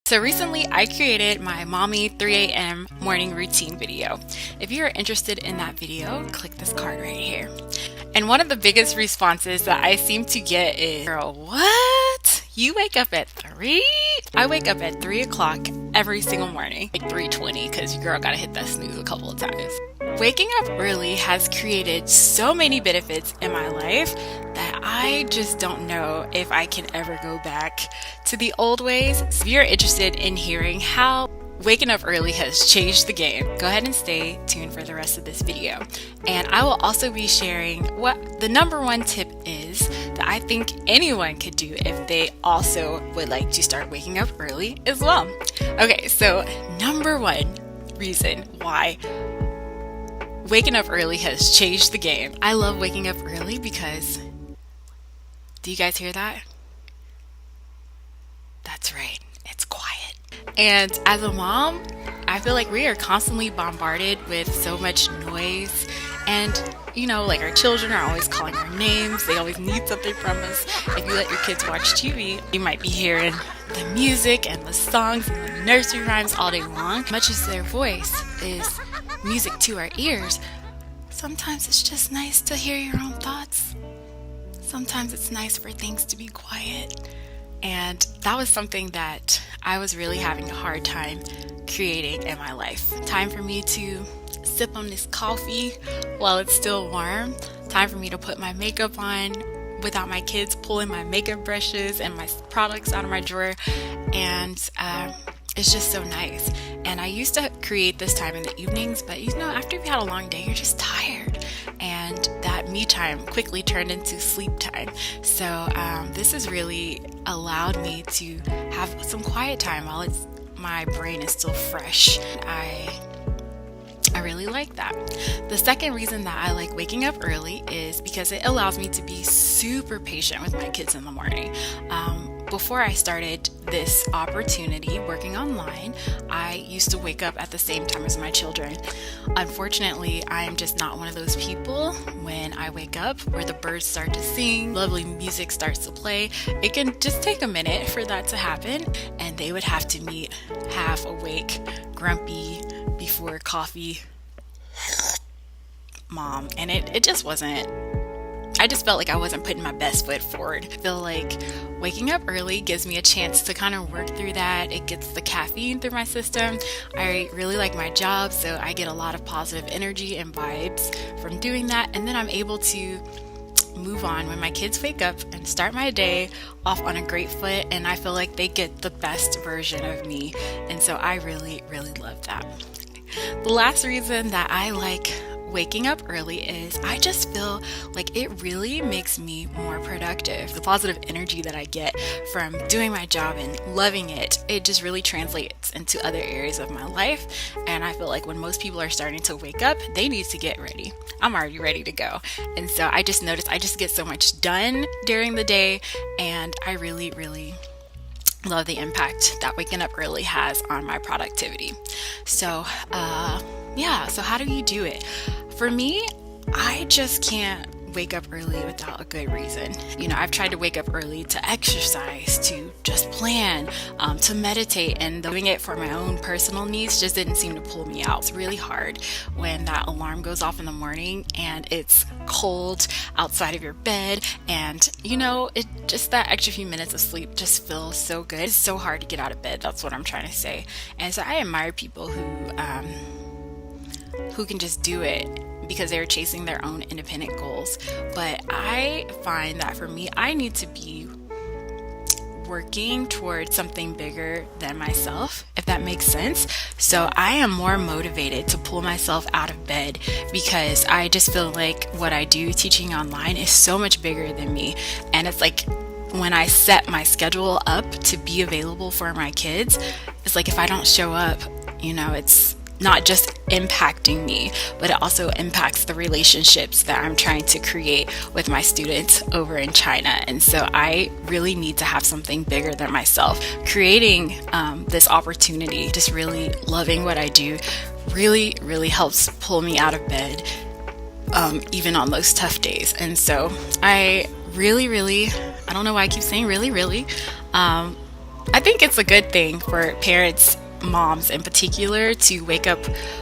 So recently I created my Mommy 3 a.m. morning routine video. If you are interested in that video, click this card right here. And one of the biggest responses that I seem to get is, girl, what? You wake up at 3? I wake up at 3 o'clock every single morning, like 3:20, because your girl gotta hit that snooze a couple of times. Waking up early has created so many benefits in my life that I just don't know if I can ever go back to the old ways. So if you're interested in hearing how waking up early has changed the game, go ahead and stay tuned for the rest of this video. And I will also be sharing what the number one tip is that I think anyone could do if they also would like to start waking up early as well. Okay, so number one reason why waking up early has changed the game. I love waking up early because, do you guys hear that? That's right, it's quiet. And as a mom, I feel like we are constantly bombarded with so much noise. And, you know, like our children are always calling our names. They always need something from us. If you let your kids watch TV, you might be hearing the music and the songs and the nursery rhymes all day long. Much as their voice is music to our ears, sometimes it's just nice to hear your own thoughts. Sometimes it's nice for things to be quiet. And that was something that I was really having a hard time creating in my life. Time for me to sip on this coffee while it's still warm. Time for me to put my makeup on without my kids pulling my makeup brushes and my products out of my drawer. And it's just so nice. And I used to create this time in the evenings, but you know, after you've had a long day, you're just tired. And that me time quickly turned into sleep time. So this has really allowed me to have some quiet time while my brain is still fresh. I really like that. The second reason that I like waking up early is because it allows me to be super patient with my kids in the morning. Before I started this opportunity working online, I used to wake up at the same time as my children. Unfortunately, I am just not one of those people. When I wake up, where the birds start to sing, lovely music starts to play, it can just take a minute for that to happen, and they would have to meet half awake, grumpy, before coffee mom, and it just wasn't. I just felt like I wasn't putting my best foot forward. I feel like waking up early gives me a chance to kind of work through that. It gets the caffeine through my system. I really like my job, so I get a lot of positive energy and vibes from doing that. And then I'm able to move on when my kids wake up and start my day off on a great foot. And I feel like they get the best version of me. And so I really, really love that. The last reason that I like waking up early is I just feel like it really makes me more productive. The positive energy that I get from doing my job and loving it, it just really translates into other areas of my life. And I feel like when most people are starting to wake up, they need to get ready. I'm already ready to go. And so I just noticed I just get so much done during the day, and I really, really love the impact that waking up early has on my productivity. So so how do you do it? For me, I just can't wake up early without a good reason. You know, I've tried to wake up early to exercise, to just plan, to meditate, and doing it for my own personal needs just didn't seem to pull me out. It's really hard when that alarm goes off in the morning and it's cold outside of your bed, and you know, it just that extra few minutes of sleep just feels so good. It's so hard to get out of bed. That's what I'm trying to say. And so I admire people who can just do it because they're chasing their own independent goals. But I find that for me, I need to be working towards something bigger than myself, if that makes sense. So I am more motivated to pull myself out of bed because I just feel like what I do teaching online is so much bigger than me. And it's like when I set my schedule up to be available for my kids, it's like if I don't show up, you know, it's not just impacting me, but it also impacts the relationships that I'm trying to create with my students over in China. And so I really need to have something bigger than myself. Creating this opportunity, just really loving what I do, really, really helps pull me out of bed, even on those tough days. And so I really, I don't know why I keep saying really, I think it's a good thing for parents, moms in particular, to wake up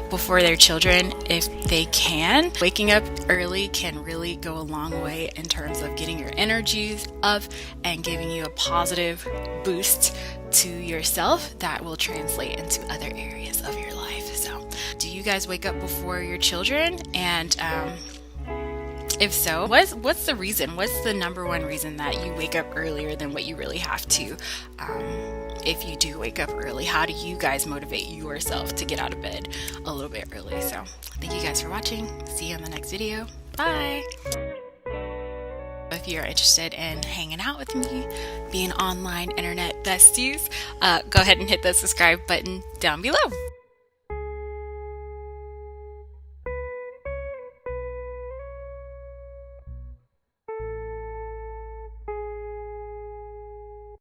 before their children if they can. Waking up early can really go a long way in terms of getting your energies up and giving you a positive boost to yourself that will translate into other areas of your life. So, do you guys wake up before your children? And if so, what's the reason? What's the number one reason that you wake up earlier than what you really have to? If you do wake up early, how do you guys motivate yourself to get out of bed a little bit early? So, thank you guys for watching. See you in the next video. Bye. If you're interested in hanging out with me, being online internet besties, go ahead and hit the subscribe button down below.